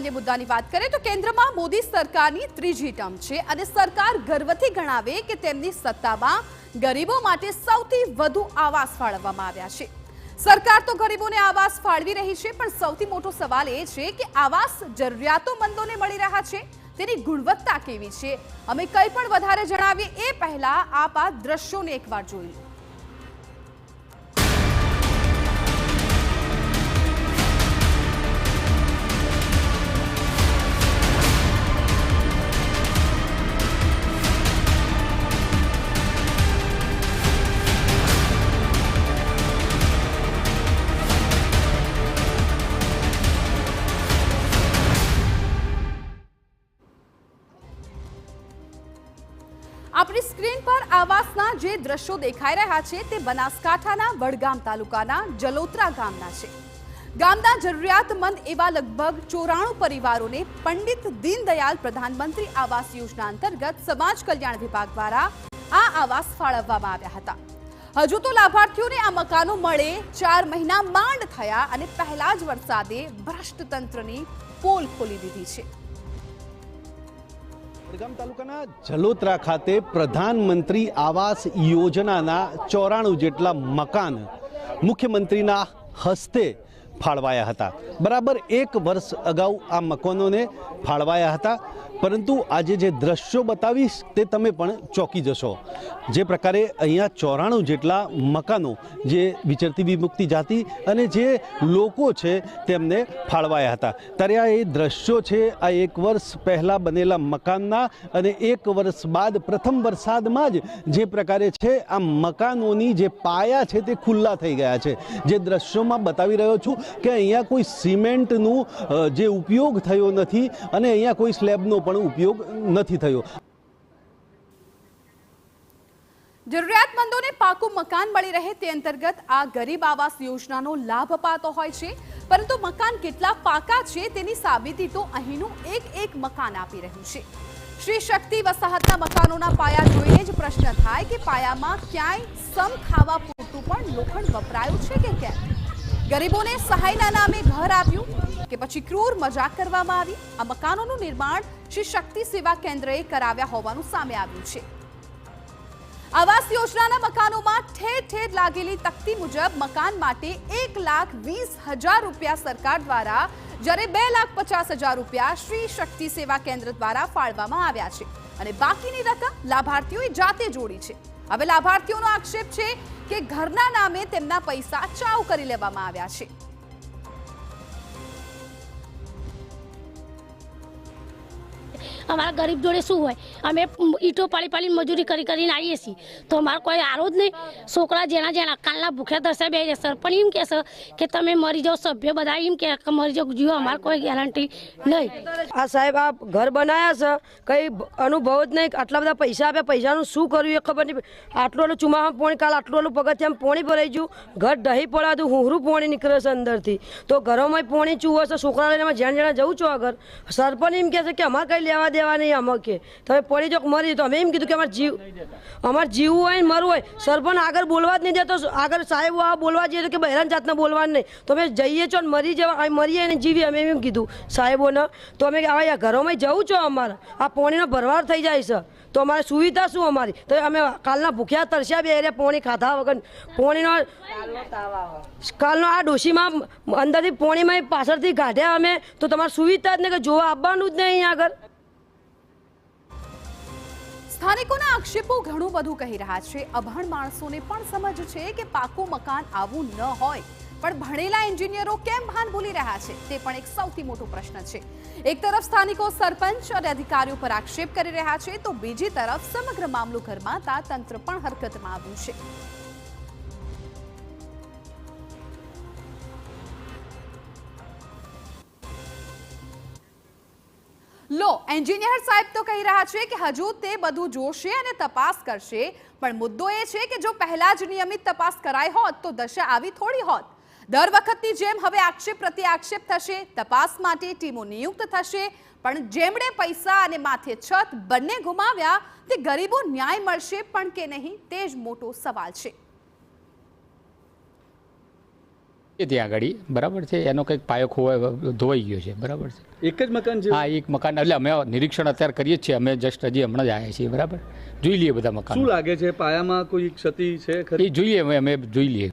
અન્ય મુદ્દાની વાત કરીએ તો કેન્દ્રમાં મોદી સરકારની ત્રીજી ટર્મ છે અને સરકાર ગર્વથી ગણાવે કે તેમની સત્તામાં ગરીબો માટે સૌથી વધુ આવાસ ફાળવવામાં આવ્યા છે। સરકાર તો ગરીબોને આવાસ ફાળવી રહી છે, પણ સૌથી મોટો સવાલ એ છે કે આવાસ જરૂરિયાતમંદોને મળી રહ્યા છે તેની ગુણવત્તા કેવી છે। અમે કંઈ પણ વધારે જણાવીએ એ પહેલા આપ આ દ્રશ્યોને એકવાર જોઈ લો। આપણી સ્ક્રીન પર આવાસના જે દ્રશ્યો દેખાઈ રહ્યા છે તે બનાસકાંઠાના વડગામ તાલુકાના જલોત્રા ગામના છે। ગામના જરૂરિયાતમંદ એવા લગભગ 94 પરિવારોને પંડિત દીનદયાળ પ્રધાનમંત્રી આવાસ યોજના અંતર્ગત સમાજ કલ્યાણ વિભાગ દ્વારા આ આવાસ ફાળવવામાં આવ્યા હતા। હજુ તો લાભાર્થીઓને આ મકાનો મળે 4 મહિના માંડ થયા અને પહેલા જ વરસાદે ભ્રષ્ટ તંત્રની પોલ ખોલી દીધી છે। વડગામ તાલુકાના જલોત્રા ખાતે પ્રધાનમંત્રી આવાસ યોજનાના 94 જેટલા મકાન મુખ્યમંત્રીના હસ્તે ફાળવાયા હતા। બરાબર 1 વર્ષ અગાઉ આ મકાનોને ફાળવાયા હતા, પરંતુ આજે જે દ્રશ્યો બતાવીશ તે તમે પણ ચોંકી જશો। જે પ્રકારે અહીંયા 94 જેટલા મકાનો જે વિચરતી વિમુક્તિ જાતિ અને જે લોકો છે તેમને ફાળવાયા હતા, ત્યારે આ એ દ્રશ્યો છે આ 1 વર્ષ પહેલાં બનેલા મકાનના અને 1 વર્ષ બાદ પ્રથમ વરસાદમાં જ જે પ્રકારે છે આ મકાનોની જે પાયા છે તે ખુલ્લા થઈ ગયા છે। જે દ્રશ્યોમાં બતાવી રહ્યો છું કે અહીંયા કોઈ સિમેન્ટનું જે ઉપયોગ થયો નથી અને અહીંયા કોઈ સ્લેબનો પણ ઉપયોગ નથી થયો। જરૂરિયાતમંદોને પાકું મકાન મળી રહે તે અંતર્ગત આ ગરીબ આવાસ યોજનાનો લાભ અપાતો હોય છે, પરંતુ મકાન કેટલા પાકા છે તેની સાબિતી તો અહીંનું એક મકાન આપી રહ્યું છે। શ્રી શક્તિ વસાહતના મકાનોના પાયા જોઈને જ પ્રશ્ન થાય કે પાયામાં ક્યાંય સમ ખાવા પૂરતું પણ લોખંડ વપરાયું છે કે કેમ? ગરીબોને સહાયના નામે ઘર આપ્યું કે પછી ક્રૂર મજાક કરવામાં આવી? આ મકાનોનું નિર્માણ શ્રી શક્તિ સેવા કેન્દ્રએ કરાવ્યા હોવાનું સામે આવ્યું છે। આવાસ યોજનાના મકાનોમાં ઠેર ઠેર લાગેલી તકતી મુજબ મકાન માટે 1,20,000 રૂપિયા સરકાર દ્વારા, જ્યારે 2,50,000 રૂપિયા શ્રી શક્તિ સેવા કેન્દ્ર દ્વારા ફાળવવામાં આવ્યા છે અને બાકીની રકમ લાભાર્થીઓએ જાતે જોડી છે। હવે લાભાર્થીઓનો આક્ષેપ છે કે ઘરના નામે તેમના પૈસા ચાઉ કરી લેવામાં આવ્યા છે। અમારા ગરીબ જોડે શું હોય? અમે ઈંટો પાડીને મજૂરી કરીને આવીએ છીએ તો અમારે કોઈ આરો જ નહીં। છોકરા જેના કાલના ભૂખ્યા દર્શા બે જશે, પણ એમ કહેશે કે તમે મરી જાઓ, સભ્ય બધા એમ કે મરી જાઓ, જીવો, અમારે કોઈ ગેરંટી નહીં। આ સાહેબ આ ઘર બનાવ્યા છે, કંઈ અનુભવ જ નહીં। આટલા બધા પૈસા આપ્યા, પૈસાનું શું કર્યું એ ખબર નહીં। આટલું ચુમામાં પોણી, કાલ આટલું પગથિયામાં પોણી ભરાઈ ગયું, ઘર દહીં પડાતું, હુંહરું પોણી નીકળે છે અંદરથી, તો ઘરોમાં પોણી ચૂવે છે। છોકરા લઈને જ્યાં જવું છો આગળ, સરપંચ એમ કહે છે કે અમારે કંઈ લેવા દેવા નહીં, અમે કે તમે પડી જો મરી, તો અમે એમ કીધું કે અમારે જીવવું હોય ને મરવું હોય, સરપંચ આગળ બોલવા જ નહીં દેતો। આગળ સાહેબ આ બોલવા જઈએ તો કે બહેરાન જાતના બોલવા નહીં, તો અમે જઈએ છો ને મરી જવા, મરીએ ને જીવીએ, અમે એમ કીધું સાહેબોને। તો અમે આ ઘરોમાં જવું છો, અમારે આ પોણીનો ભરવાડ થઈ જાય છે, તો અમારે સુવિધા શું અમારી? તો અમે કાલના ભૂખ્યા તરસ્યા બે એરિયા પોણી ખાધા વગર પોણીનો કાલનો આ ડોશીમાં અંદરથી પોણીમાં પાછળથી કાઢ્યા અમે, તો તમારી સુવિધા જ નહીં, કે જોવા આવવાનું જ નહીં અહીંયા આગળ। સ્થાનિકોના આક્ષેપો ઘણું બધું કહી રહ્યા છે। અભણ માણસોને પણ સમજ છે કે પાકું મકાન આવું ન હોય, પણ ભણેલા એન્જિનિયરો કેમ ભાન ભૂલી રહ્યા છે તે પણ એક સૌથી મોટો પ્રશ્ન છે। એક તરફ સ્થાનિકો સરપંચ અને અધિકારીઓ પર આક્ષેપ કરી રહ્યા છે, તો બીજી તરફ સમગ્ર મામલો ગરમાતા તંત્ર પણ હરકતમાં આવ્યું છે। લો, એન્જિનિયર સાહેબ તો કહી રહ્યા છે કે હજુ તે બધું જોશે અને તપાસ કરશે, પણ મુદ્દો એ છે કે જો પહેલા જ નિયમિત તપાસ કરાઈ હોત તો દશા આવી થોડી હોત। દર વખતની જેમ હવે આક્ષેપ પ્રતિ આક્ષેપ થશે, તપાસ માટે ટીમો નિયુક્ત થશે, પણ જેમણે પૈસા અને માથે છત બંને ગુમાવ્યા તે ગરીબો ન્યાય મળશે પણ કે નહીં તે જ મોટો સવાલ છે। એ ત્યાં આગળ બરાબર છે, એનો કંઈક પાયો ધોવાઈ ગયો છે, બરાબર છે. એક જ મકાન છે? હા, એક મકાન. એટલે અમે નિરીક્ષણ અત્યારે કરીએ જ છીએ, અમે જસ્ટ હજી હમણાં જ આવ્યા છીએ, બરાબર. જોઈ લઈએ બધા મકાન. શું લાગે છે પાયામાં કોઈ ક્ષતિ છે ખરી? એ જોઈએ, અમે જોઈ લઈએ.